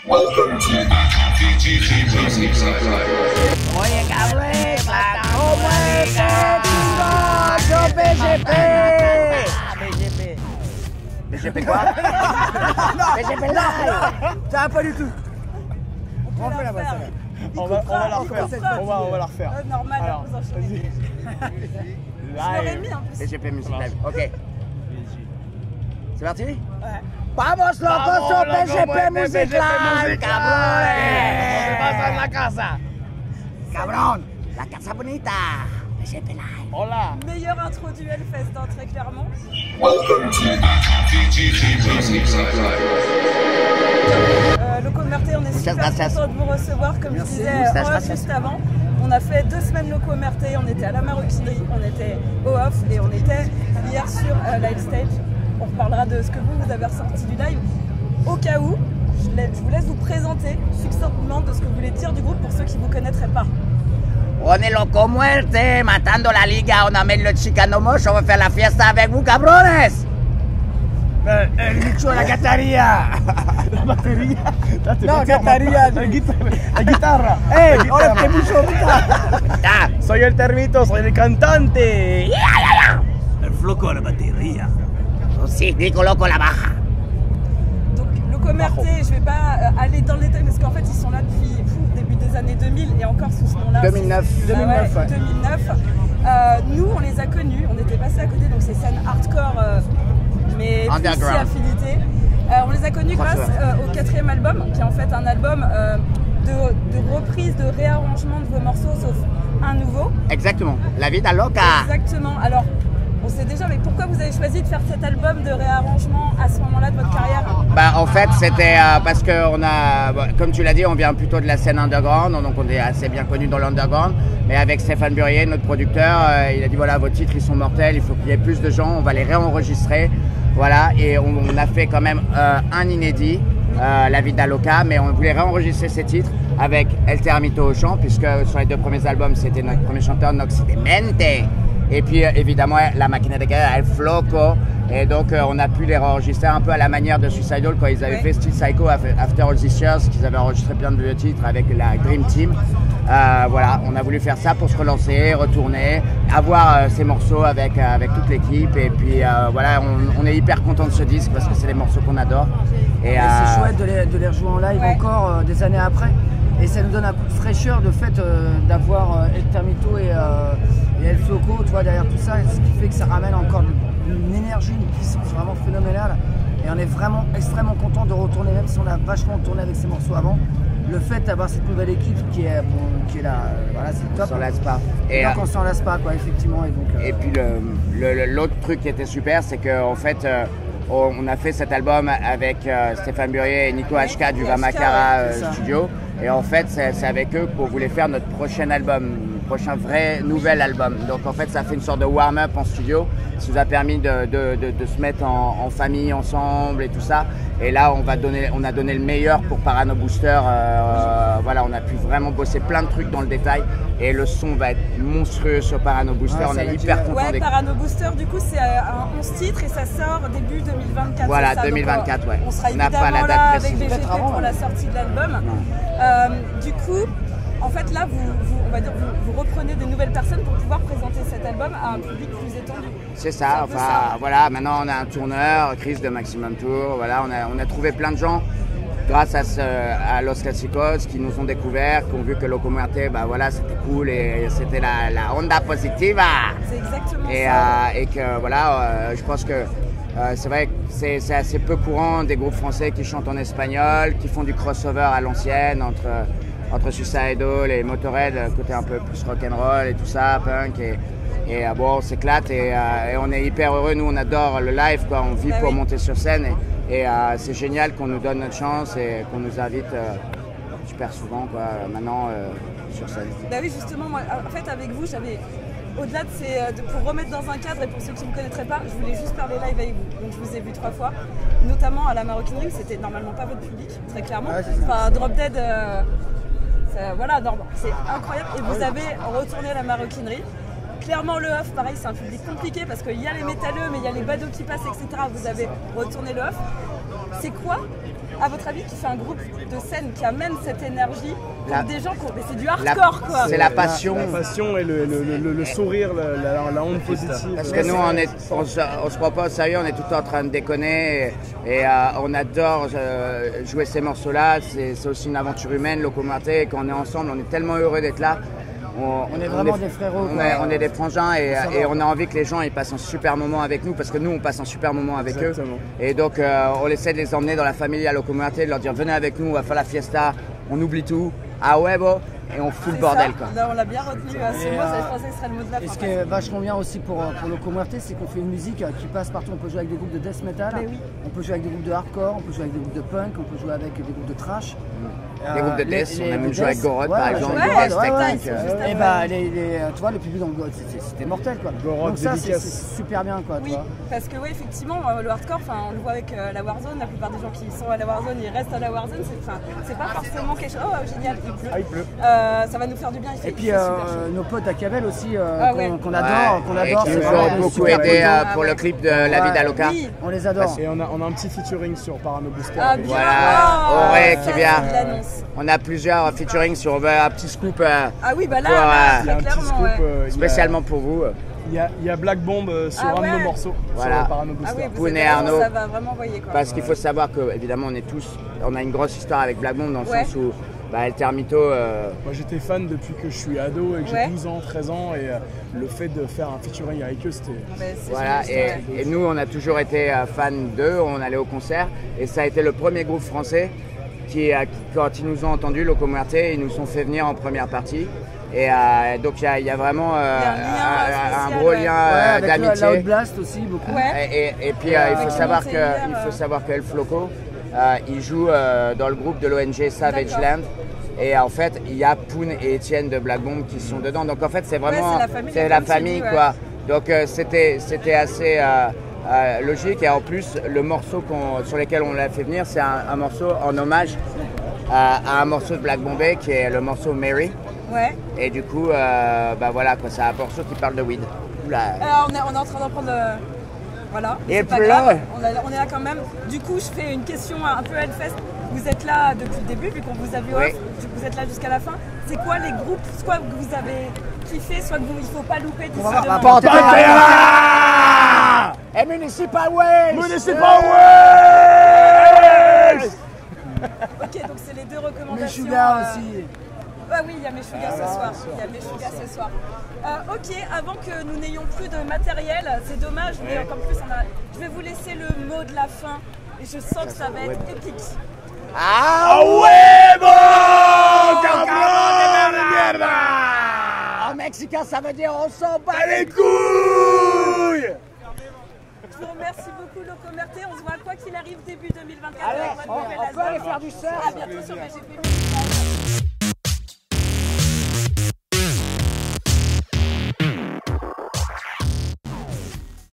Welcome to VGG Music Sci-Fi. Oye, cabrón, ¿cómo es yo BGP? BGP quoi? BGP live. Ça va pas du tout. On va la refaire. On va la refaire. Normal, alors, vous enchaînez. Je l'aurais mis en plus. BGP Music Live, ok. C'est parti? Ouais. Vamos locos sur BGP Music Live, cabrón. la casa. Cabrón, la casa bonita. BGP Live. Hola. Meilleure intro du Hellfest, hein, très clairement. Welcome to VGG Music Sci-Fi. Loco Merté, on est super content de vous recevoir. Comme je disais juste avant, on a fait 2 semaines Loco Merté, on était à la Maroquinerie, on était au off et on était hier sur Live Stage. On reparlera de ce que vous avez ressorti du live. Au cas où, je vous laisse vous présenter succinctement de ce que vous voulez dire du groupe pour ceux qui ne vous connaîtraient pas. On est Loco Muerte, matando la liga, on amène le Chicano Moche, on va faire la fiesta avec vous, cabrones. El bicho, la cataría. La batería. No, cataría. La guitarra. ¡Ey! ¡Hola, qué bicho! Soy el termito, soy el cantante. El floco de la batería. Sí, Nico Loco la baja. Donc, Loco Merté, je ne vais pas aller dans le détail parce qu'en fait, ils sont là depuis début des années 2000 et encore sous ce nom-là. 2009. 2009. Ouais. 2009. Nous, on les a connus, on était passés à côté, donc c'est scène hardcore, mais plus si affinité. On les a connus grâce au 4e album, qui est en fait un album de reprise, de réarrangement de vos morceaux, sauf un nouveau. Exactement, La Vida Loca. Exactement. Alors, on sait déjà, mais pourquoi vous avez choisi de faire cet album de réarrangement à ce moment-là de votre carrière? Bah, en fait, c'était parce que on a, comme tu l'as dit, on vient plutôt de la scène underground, donc on est assez bien connu dans l'underground. Mais avec Stéphane Burier, notre producteur, il a dit voilà, vos titres ils sont mortels, il faut qu'il y ait plus de gens, on va les réenregistrer. Voilà, et on a fait quand même un inédit, La Vida Loca, mais on voulait réenregistrer ces titres avec El Termito au chant, puisque sur les 2 premiers albums, c'était notre premier chanteur, Nox de Mente. Et puis évidemment La Máquina de Guerra, El Floco, et donc on a pu les enregistrer un peu à la manière de Suicidal quand ils avaient fait Still Psycho After All These Years, qu'ils avaient enregistré plein de vieux titres avec la Dream Team. Voilà, on a voulu faire ça pour se relancer, retourner, avoir ces morceaux avec toute l'équipe, et puis voilà, on est hyper content de ce disque parce que c'est les morceaux qu'on adore. Et c'est chouette de les rejouer en live encore des années après. Et ça nous donne un coup de fraîcheur de fait d'avoir El Termito et El Floco, tu vois, derrière tout ça, ce qui fait que ça ramène encore une énergie, une puissance vraiment phénoménale. Et on est vraiment extrêmement content de retourner, même si on a vachement tourné avec ces morceaux avant. Le fait d'avoir cette nouvelle équipe qui est là, voilà, c'est top. On s'en lasse pas. Et donc on s'en lasse pas, quoi, effectivement. Et, donc, et puis l'autre truc qui était super, c'est qu'en fait, on a fait cet album avec Stéphane Burier et Nico HK du Vamakara Studio. Et en fait, c'est avec eux qu'on voulait faire notre prochain album, prochain vrai nouvel album. Donc en fait, ça fait une sorte de warm-up en studio. Ça nous a permis de se mettre en famille ensemble et tout ça. Et là, on a donné le meilleur pour Parano Booster. Voilà, on a pu vraiment bosser plein de trucs dans le détail. Et le son va être monstrueux sur Parano Booster. On est hyper contents. Ouais, Parano Booster, du coup, c'est un 11 titres et ça sort début 2024. Voilà, ça, 2024, donc, ouais. On sera évidemment pas la date là précise. avec BGP pour la sortie de l'album. Du coup, en fait, là, on va dire, vous reprenez des nouvelles personnes pour pouvoir présenter cet album à un public plus étendu. C'est ça, enfin voilà, maintenant on a un tourneur, Chris de Maximum Tour, voilà, on a trouvé plein de gens grâce à Los Clásicos qui nous ont découvert, qui ont vu que Loco Muerte, bah voilà, c'était cool et c'était la onda positiva. C'est exactement ça. Et que voilà, je pense que c'est vrai que c'est assez peu courant des groupes français qui chantent en espagnol, qui font du crossover à l'ancienne entre Suicidal et Motorhead, côté un peu plus rock'n'roll et tout ça, punk et bon, on s'éclate et on est hyper heureux. Nous, on adore le live, quoi. On vit pour monter sur scène et c'est génial qu'on nous donne notre chance et qu'on nous invite super souvent, quoi, maintenant sur scène. Bah oui, justement, moi, en fait, avec vous, j'avais au-delà pour remettre dans un cadre et pour ceux qui ne me connaîtraient pas, je voulais juste parler live avec vous. Donc je vous ai vu 3 fois, notamment à la Maroquinerie, c'était normalement pas votre public, très clairement. Enfin, Drop Dead, voilà, c'est incroyable. Et vous avez retourné à la Maroquinerie. Clairement, le off, pareil, c'est un public compliqué parce qu'il y a les métalleux, mais il y a les badauds qui passent, etc. Vous avez retourné le off. C'est quoi À votre avis, qui fait un groupe de scène qui amène cette énergie pour des gens mais c'est du hardcore quoi. C'est la passion. La passion et le sourire, la honte positive. Parce que nous, on se prend pas au sérieux, on est tout le temps en train de déconner et on adore jouer ces morceaux-là. C'est aussi une aventure humaine, Loco Muerte, et quand on est ensemble, on est tellement heureux d'être là. On est vraiment des frérots. On est des frangins et on a envie que les gens ils passent un super moment avec nous parce que nous on passe un super moment avec eux. Et donc on essaie de les emmener dans la famille à Loco Muerte, de leur dire venez avec nous, on va faire la fiesta, on oublie tout. Ah ouais bon, et on fout le bordel quoi. On l'a bien retenu, ce mot, je pensais que ce serait le mot de la fin. Et ce qui est vachement bien aussi pour Loco Muerte, c'est qu'on fait une musique qui passe partout. On peut jouer avec des groupes de death metal, on peut jouer avec des groupes de hardcore, on peut jouer avec des groupes de punk, on peut jouer avec des groupes de trash. Des groupes de death, on a même joué avec Gorod par exemple. Et bah tu vois le public dans le Gorod c'était mortel quoi. Donc ça c'est super bien quoi. Oui, parce que oui effectivement le hardcore, on le voit avec la Warzone, la plupart des gens qui sont à la Warzone ils restent à la Warzone, c'est pas forcément quelque chose. Oh génial, il pleut. Ça va nous faire du bien. Et puis nos potes à Cabel aussi qu'on adore. Qui nous ont beaucoup aidé pour le clip de La Vie d'Aloca. On les adore. Et on a un petit featuring sur Parano Booster. Voilà, Auré qui vient. On a plusieurs featuring sur un petit scoop. Ah oui, bah là, très clairement. Spécialement pour vous. Il y a Black Bomb sur un de nos morceaux. Voilà. Sur Parano Booster. Ah oui, Arnaud. Ça va vraiment envoyer quoi. Parce qu'il faut savoir que évidemment on a une grosse histoire avec Black Bomb dans le sens où El Termito. Moi j'étais fan depuis que je suis ado et que j'ai 12 ans, 13 ans et le fait de faire un featuring avec eux c'était. Voilà, et nous on a toujours été fans d'eux, on allait au concert et ça a été le premier groupe français qui quand ils nous ont entendus, Loco Muerte, ils nous ont fait venir en première partie. Et donc il y a vraiment un gros lien d'amitié. La Outblast aussi beaucoup. Et puis il faut savoir que El Floco il joue dans le groupe de l'ONG Savage Land. Et en fait, il y a Poun et Étienne de Black Bomb qui sont dedans. Donc en fait, c'est vraiment la famille quoi. Donc c'était assez logique. Et en plus, le morceau sur lequel on l'a fait venir, c'est un morceau en hommage à un morceau de Black Bombay qui est le morceau Mary. Et du coup, voilà quoi, c'est un morceau qui parle de weed. Alors, on est en train d'en prendre. Voilà. Et pas grave. On est là quand même. Du coup, je fais une question un peu Hellfest. Vous êtes là depuis le début, vu qu'on vous a vu off, vous êtes là jusqu'à la fin. C'est quoi les groupes, soit que vous avez kiffé, soit que il ne faut pas louper d'ici demain. Et Municipal Waste. Ok, donc c'est les deux recommandations. Meshuggah aussi. Bah oui, il y a Meshuggah ce soir. Ce soir. Ok, avant que nous n'ayons plus de matériel, c'est dommage, mais comme plus je vais vous laisser le mot de la fin et je sens que ça va être épique. ¡A huevo! ¡Cabrón de mierda! En mexicain, ça veut dire on s'en bat les couilles! Je vous remercie beaucoup, Loco Muerte. On se voit quoi qu'il arrive début 2024. Allez, on peut aller faire du surf. À bientôt sur BGP.